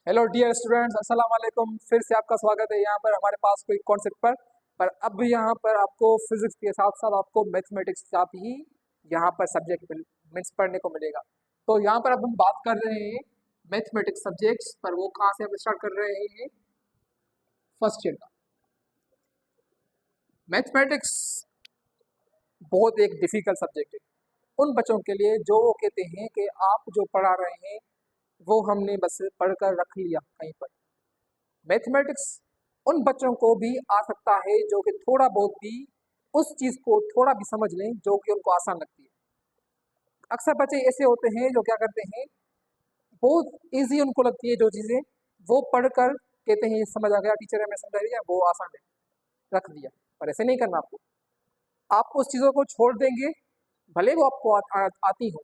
Hello dear students, अस्सलाम वालेकुम। फिर से आपका स्वागत है यहाँ पर हमारे पास कोई कॉन्सेप्ट पर अब यहाँ पर आपको फिजिक्स के साथ साथ आपको मैथमेटिक्स का भी यहाँ पर सब्जेक्ट मीन्स पढ़ने को मिलेगा। तो यहाँ पर अब हम बात कर रहे हैं मैथमेटिक्स सब्जेक्ट्स पर। वो कहाँ से हम स्टार्ट कर रहे हैं? फर्स्ट ईयर का मैथमेटिक्स बहुत एक डिफिकल्ट सब्जेक्ट है उन बच्चों के लिए जो वो कहते हैं कि आप जो पढ़ा रहे हैं वो हमने बस पढ़कर रख लिया कहीं पर। मैथमेटिक्स उन बच्चों को भी आ सकता है जो कि थोड़ा बहुत भी उस चीज़ को थोड़ा भी समझ लें जो कि उनको आसान लगती है। अक्सर बच्चे ऐसे होते हैं जो क्या करते हैं, बहुत इजी उनको लगती है जो चीज़ें, वो पढ़कर कहते हैं ये समझ आ गया, टीचर ने हमें समझा दिया, वो आसान है, रख दिया। पर ऐसे नहीं करना आपको। आप उस चीज़ों को छोड़ देंगे, भले वो आपको आती हो,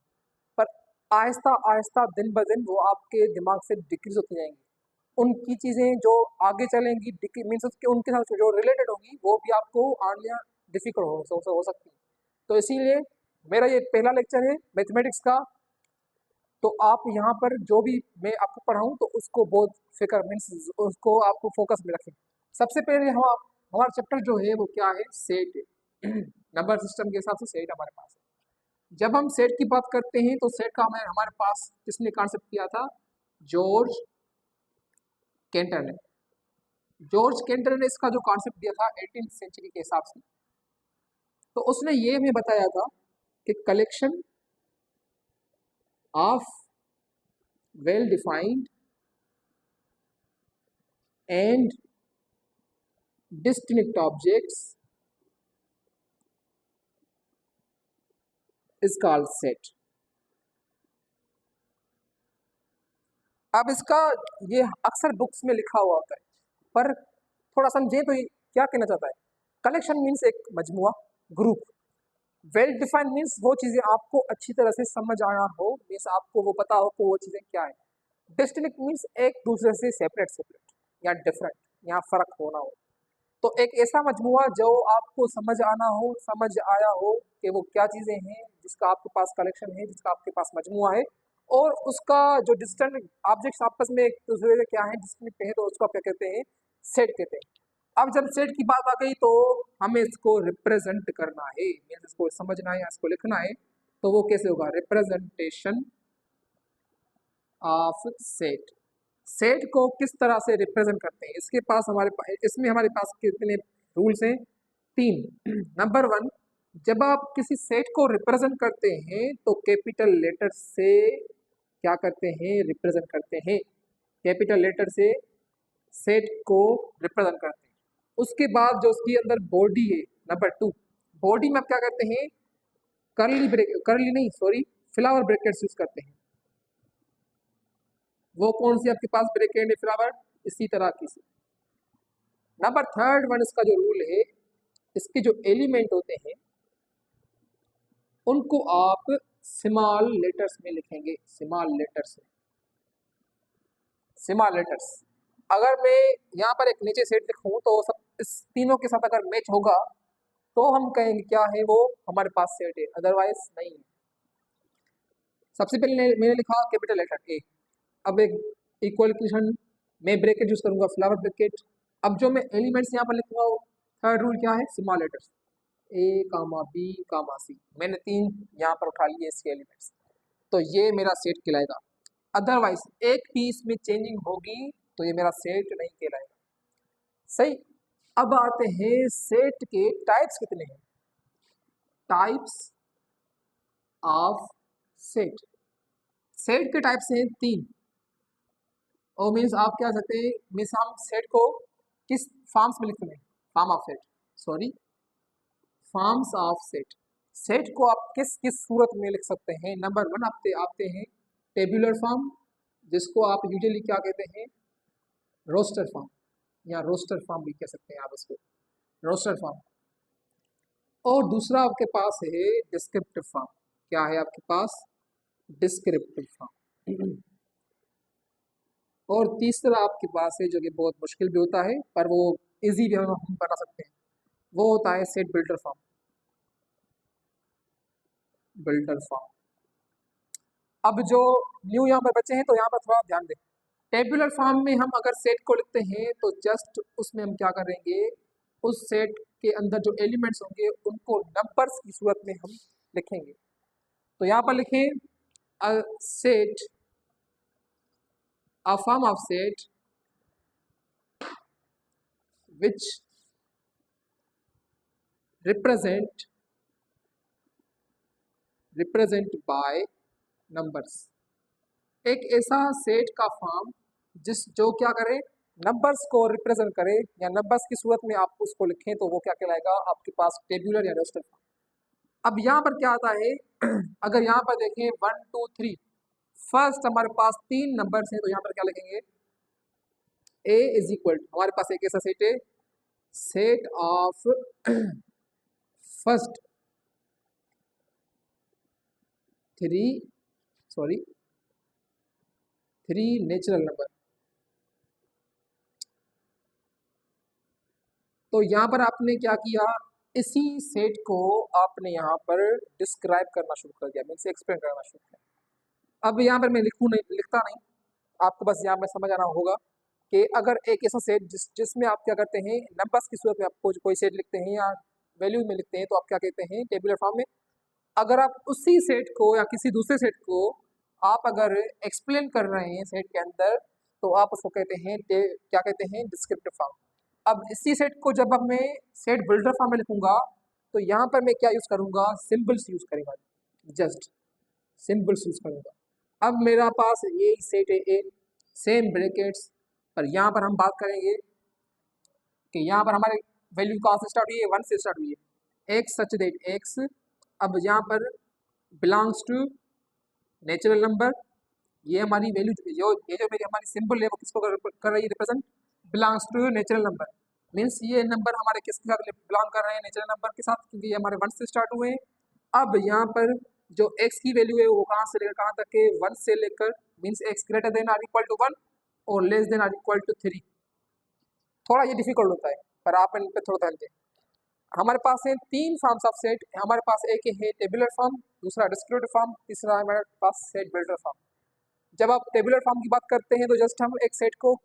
पर आहिस्ता आहिस्ता दिन ब दिन वो आपके दिमाग से डिक्रीज होती जाएंगी। उनकी चीज़ें जो आगे चलेंगी मीन्स उसके उनके साथ जो रिलेटेड होंगी वो भी आपको आने डिफिकल्ट हो सकती है। तो इसीलिए मेरा ये पहला लेक्चर है मैथमेटिक्स का। तो आप यहाँ पर जो भी मैं आपको पढ़ाऊँ तो उसको बहुत फिक्र मीन्स उसको आपको फोकस में रखें। सबसे पहले हमारा चैप्टर जो है वो क्या है? सेट है। नंबर सिस्टम के हिसाब से सेट हमारे पास है। जब हम सेट की बात करते हैं तो सेट का हमारे पास किसने कॉन्सेप्ट किया था? जॉर्ज केंटर ने। जॉर्ज केंटर ने इसका जो कॉन्सेप्ट दिया था 18th सेंचुरी के हिसाब से, तो उसने ये हमें बताया था कि collection of well defined and distinct objects is called set. अब इसका ये अक्सर बुक्स में लिखा हुआ होता है, पर थोड़ा समझें तो ये क्या कहना चाहता है। कलेक्शन मीन्स एक मजमुआ, ग्रुप। वेल डिफाइंड मीन्स वो चीज़ें आपको अच्छी तरह से समझ आना हो, मीन्स आपको वो पता हो कि वो चीज़ें क्या है। डिस्टिंक्ट मीन्स एक दूसरे से सेपरेट सेपरेट या डिफरेंट, यहाँ फर्क होना हो। तो एक ऐसा मजमुआ जो आपको समझ आना हो, समझ आया हो कि वो क्या चीज़ें हैं, जिसका आपके पास कलेक्शन है, जिसका आपके पास मजमुआ है, और उसका जो डिस्टेंट ऑब्जेक्ट्स आपस में एक दूसरे से क्या है, डिस्टिंक्ट है, तो उसको आप क्या कहते हैं? सेट कहते हैं। अब जब सेट की बात आ गई तो हमें इसको रिप्रेजेंट करना है, मीन्स इसको समझना है या इसको लिखना है। तो वो कैसे होगा? Representation of set. सेट को किस तरह से रिप्रेजेंट करते हैं? इसके पास इसमें हमारे पास कितने रूल्स हैं? 3। नंबर 1, जब आप किसी सेट को रिप्रेजेंट करते हैं तो कैपिटल लेटर से क्या करते हैं? रिप्रेजेंट करते हैं। कैपिटल लेटर से सेट को रिप्रेजेंट करते हैं। उसके बाद जो उसके अंदर बॉडी है, नंबर 2, बॉडी में आप क्या करते हैं? करली नहीं, सॉरी, फ्लावर ब्रैकेट्स यूज करते हैं। वो कौन सी आपके पास ब्रैकेट है? फ्लावर, इसी तरह की सी। नंबर 3 इसका जो रूल है, इसके जो एलिमेंट होते हैं उनको आप स्मॉल लेटर्स में लिखेंगे। स्मॉल लेटर्स में, स्मॉल लेटर्स। अगर मैं यहाँ पर एक नीचे सेट लिखूँ तो सब इस तीनों के साथ अगर मैच होगा तो हम कहेंगे क्या है वो हमारे पास सेट है, अदरवाइज नहीं है। सबसे पहले मैंने लिखा कैपिटल लेटर ए। अब एक इक्वलिकेशन में ब्रैकेट यूज करूंगा, फ्लावर ब्रैकेट। अब जो मैं एलिमेंट्स यहाँ पर लिखूंगा, थर्ड रूल क्या है? स्मॉल लेटर्स, ए कामा बी कामा सी। मैंने 3 यहाँ पर उठा लिए इसके एलिमेंट्स, तो ये मेरा सेट कहलाएगा। अदरवाइज एक भी इसमें चेंजिंग होगी तो ये मेरा सेट नहीं कहलाएगा। सही। अब आते हैं सेट के टाइप्स कितने हैं? Types of set. सेट के टाइप्स हैं 3। और मीन्स आप क्या सकते हैं, मीन्स हम सेट को किस फॉर्म्स में लिखते हैं? Form of set, sorry, forms of set. Set को आप किस किस सूरत में लिख सकते हैं? नंबर 1 आते हैं टेबुलर फॉर्म, जिसको आप यूजुअली क्या कहते हैं? रोस्टर फॉर्म, या रोस्टर फॉर्म भी कह सकते हैं आप इसको, रोस्टर फॉर्म। और दूसरा आपके पास है डिस्क्रिप्टिव फॉर्म। क्या है आपके पास? Descriptive form. और तीसरा आपके पास है जो कि बहुत मुश्किल भी होता है पर वो इजी भी हम बना सकते हैं, वो होता है set builder form. Builder form. अब जो न्यू यहाँ पर बच्चे हैं तो यहाँ पर थोड़ा ध्यान दें। टेबुलर फॉर्म में हम अगर सेट को लिखते हैं तो जस्ट उसमें हम क्या करेंगे, उस सेट के अंदर जो एलिमेंट्स होंगे उनको नंबर्स की सूरत में हम लिखेंगे। तो यहाँ पर लिखें a set, a form of set which represent by numbers। एक ऐसा सेट का फॉर्म जो क्या करे, नंबर्स को रिप्रेजेंट करे या नंबर्स की सूरत में आप उसको लिखें तो वो क्या कहलाएगा आपके पास टेबुलर या रजिस्टर फॉर्म। अब यहाँ पर क्या आता है अगर यहाँ पर देखें 1 2 3 फर्स्ट हमारे पास 3 नंबर्स हैं तो यहाँ पर क्या लिखेंगे, ए इज इक्वल टू, हमारे पास एक ऐसा सेट है, set of first 3 natural number. तो यहाँ पर आपने क्या किया, इसी सेट को आपने यहाँ पर डिस्क्राइब करना शुरू कर दिया, मीन्स एक्सप्लेन करना शुरू किया। अब यहाँ पर मैं लिखता नहीं, आपको बस यहाँ पर समझ आना होगा कि अगर एक ऐसा सेट जिसमें आप क्या करते हैं, नंबर्स की सूरत में आपको कोई सेट लिखते हैं या वैल्यू में लिखते हैं तो आप क्या कहते हैं, टेबुलर फॉर्म में। अगर आप उसी सेट को या किसी दूसरे सेट को आप अगर एक्सप्लेन कर रहे हैं सेट के अंदर तो आप उसको कहते हैं क्या कहते हैं, डिस्क्रिप्टिव फॉर्म। अब इसी सेट को जब अब मैं सेट बिल्डर फॉर्म में लिखूंगा तो यहाँ पर मैं क्या यूज करूंगा, सिंबल्स यूज करूंगा, जस्ट सिंबल्स यूज करूंगा। अब मेरा पास ये सेट है ए, सेम ब्रैकेट्स, पर यहाँ पर हम बात करेंगे कि यहाँ पर हमारे वैल्यू कहाँ से स्टार्ट हुई है, 1 से स्टार्ट हुई है, एक्स सच दैट एक्स। अब यहाँ पर बिलोंग्स टू नेचुरल नंबर, ये हमारी वैल्यू ये जो मेरी हमारी सिंबल है वो किसको कर रही है, represent belongs to natural number. Means ये नंबर हमारे किसके साथ बिलोंग कर रहे हैं, नेचुरल नंबर के साथ, क्योंकि ये हमारे 1 से स्टार्ट हुए हैं। अब यहाँ पर जो x की वैल्यू है वो कहाँ से लेकर कहाँ तक है, 1 से लेकर, means x greater than or equal to 1 और less than or equal to 3। थोड़ा ये डिफिकल्ट होता है पर आप इन पर थोड़ा ध्यान दें। हमारे पास है 3 फॉर्म्स ऑफ सेट, हमारे पास एक है टेबुलर फॉर्म, दूसरा डिस्क्रिप्टिव फॉर्म, तीसरा हमारे पास सेट बिल्डर फॉर्म। जब आप टेबुलर फॉर्म की बात करते हैं तो जस्ट हम एक सेट को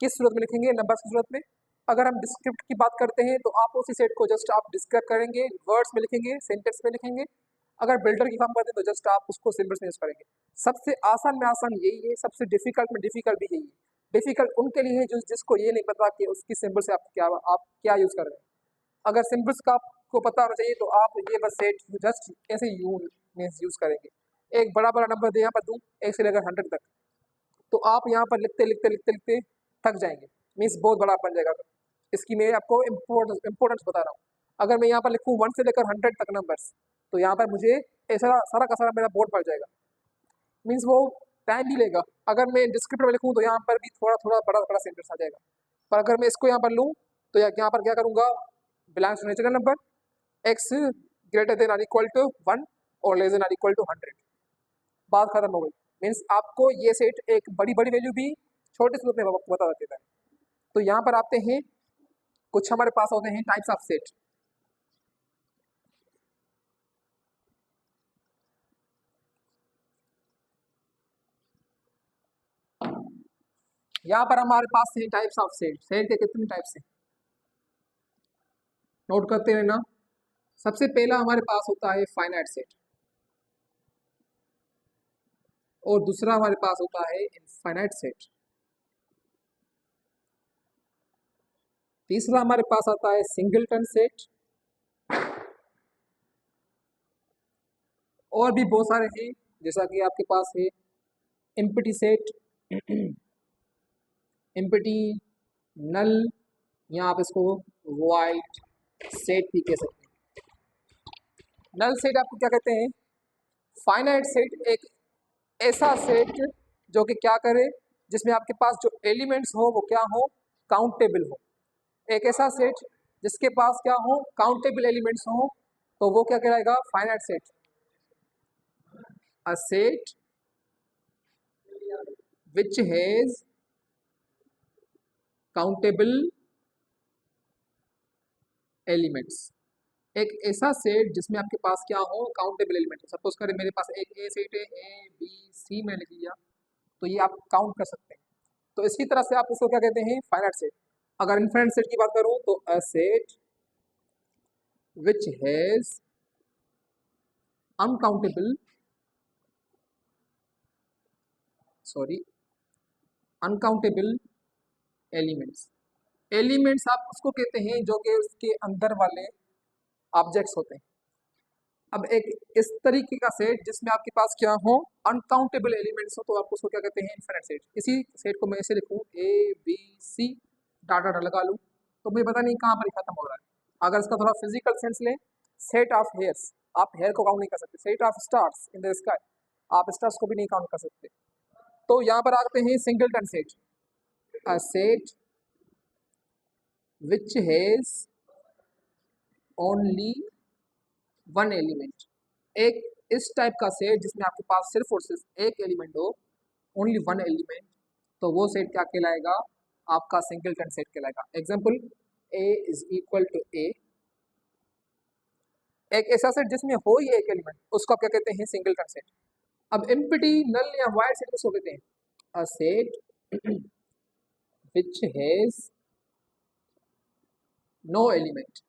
किस सूरत में लिखेंगे, नंबर्स की सूरत में। अगर हम डिस्क्रिप्ट की बात करते हैं तो आप उसी सेट को जस्ट आप डिस्क्राइब करेंगे, वर्ड्स में लिखेंगे, सेंटेंस में लिखेंगे। अगर बिल्डर की फॉर्म करते हैं तो जस्ट आप उसको सिंबल्स में यूज करेंगे। सबसे आसान में आसान यही है, सबसे डिफिकल्ट में डिफिकल्ट भी यही है। डिफिकल्ट उनके लिए है जिसको ये नहीं पता कि उसकी सिंबल से आप क्या यूज कर रहे हैं। अगर सिंबल्स का आपको पता होना चाहिए तो आप ये बस सेट जस्ट कैसे यूज करेंगे। एक बड़ा बड़ा नंबर दे यहाँ पर दूँ 1 से लेकर 100 तक, तो आप यहाँ पर लिखते लिखते लिखते लिखते थक जाएंगे, मीन्स बहुत बड़ा बन जाएगा। इसकी मैं आपको इम्पोर्टेंस बता रहा हूँ। अगर मैं यहाँ पर लिखूँ 1 से लेकर 100 तक नंबर्स तो यहाँ पर मुझे ऐसा सारा का सारा मेरा बोर्ड भर जाएगा, मीन्स वो टाइम भी लेगा। अगर मैं डिस्क्रिप्टर में लिखूँ तो यहाँ पर भी थोड़ा थोड़ा बड़ा बड़ा सेंटेंस आ जाएगा। पर अगर मैं इसको यहाँ पर लूँ तो यहाँ पर क्या करूँगा, belongs to natural number, x greater than or equal to 1 और less than or equal to 100, बात खत्म हो गई। मीन्स आपको ये सेट एक बड़ी बड़ी वैल्यू भी छोटे से रूप में बता देता है। तो यहाँ पर आते हैं, कुछ हमारे पास होते हैं टाइप्स ऑफ सेट। यहाँ पर हमारे पास है टाइप्स ऑफ सेट। सेट के कितने टाइप्स हैं नोट करते रहना। सबसे पहला हमारे पास होता है फाइनाइट सेट और दूसरा हमारे पास होता है इनफाइनाइट सेट। तीसरा हमारे पास आता है सिंगलटन सेट, और भी बहुत सारे हैं जैसा कि आपके पास है एम्प्टी सेट, एम्प्टी, नल, या आप इसको वाइट सेट भी कह सकते हैं। नल सेट आपको क्या कहते हैं, फाइनाइट सेट एक ऐसा सेट जो कि क्या करे, जिसमें आपके पास जो एलिमेंट्स हो वो क्या हो, काउंटेबल हो। एक ऐसा सेट जिसके पास क्या हो, काउंटेबल एलिमेंट्स हो, तो वो क्या कहलाएगा, finite set. A set which has countable elements, एक ऐसा सेट जिसमें आपके पास क्या हो, काउंटेबल एलिमेंट। सपोज करें मेरे पास एक ए सेट है, ए बी सी मैंने लिख लिया, तो ये आप काउंट कर सकते हैं। तो इसी तरह से आप इसको क्या कहते हैं, फाइनाइट सेट। अगर इनफाइनाइट सेट की बात करूं तो अ set which has uncountable uncountable elements. Elements आप उसको कहते हैं जो कि उसके अंदर वाले ऑब्जेक्ट्स होते हैं। अब एक इस तरीके का सेट जिसमें आपके पास क्या हो, अनकाउंटेबल एलिमेंट्स हो, तो आप उसको क्या कहते हैं, इनफिनिट सेट। इसी सेट को मैं ऐसे लिखूं A B C data data लगा लूं तो मुझे पता नहीं कहाँ पर खत्म हो रहा है। अगर इसका थोड़ा फिजिकल सेंस लें, सेट ऑफ हेयर्स, आप हेयर को काउंट नहीं कर सकते। Set of stars in the sky, आप स्टार्स को भी नहीं काउंट कर सकते। तो यहाँ पर आते हैं singleton set. A set which has only one element. एक इस टाइप का सेट जिसमें आपके पास सिर्फ और सिर्फ एक एलिमेंट हो, ओनली वन एलिमेंट, तो वो सेट क्या कहलाएगा, आपका सिंगलटन सेट कहलाएगा। Example A is equal to A, एक ऐसा सेट जिसमें हो ही एक एलिमेंट, उसको आप क्या कहते हैं, सिंगलटन सेट। अब एम्प्टी नल या वाइड सेट किसको कहते हैं, a set which has no element.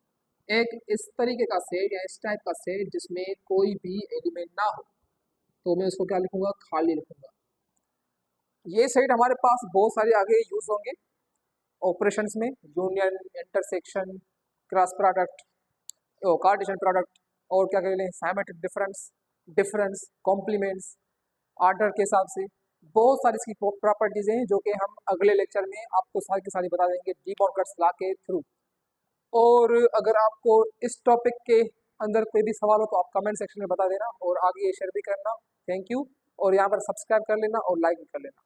एक इस तरीके का सेट या इस टाइप का सेट जिसमें कोई भी एलिमेंट ना हो, तो मैं उसको क्या लिखूंगा, खाली लिखूंगा। ये सेट हमारे पास बहुत सारे आगे यूज होंगे ऑपरेशंस में, union, intersection, cross product, Cartesian product, और क्या कह लें, symmetric difference, difference, complements, order के हिसाब से बहुत सारी इसकी प्रॉपर्टीज हैं जो कि हम अगले लेक्चर में आपको सारी की सारी बता देंगे डी मॉर्गन्स लॉ के थ्रू। और अगर आपको इस टॉपिक के अंदर कोई भी सवाल हो तो आप कमेंट सेक्शन में बता देना और आगे ये शेयर भी करना। Thank you. और यहाँ पर सब्सक्राइब कर लेना और लाइक भी कर लेना।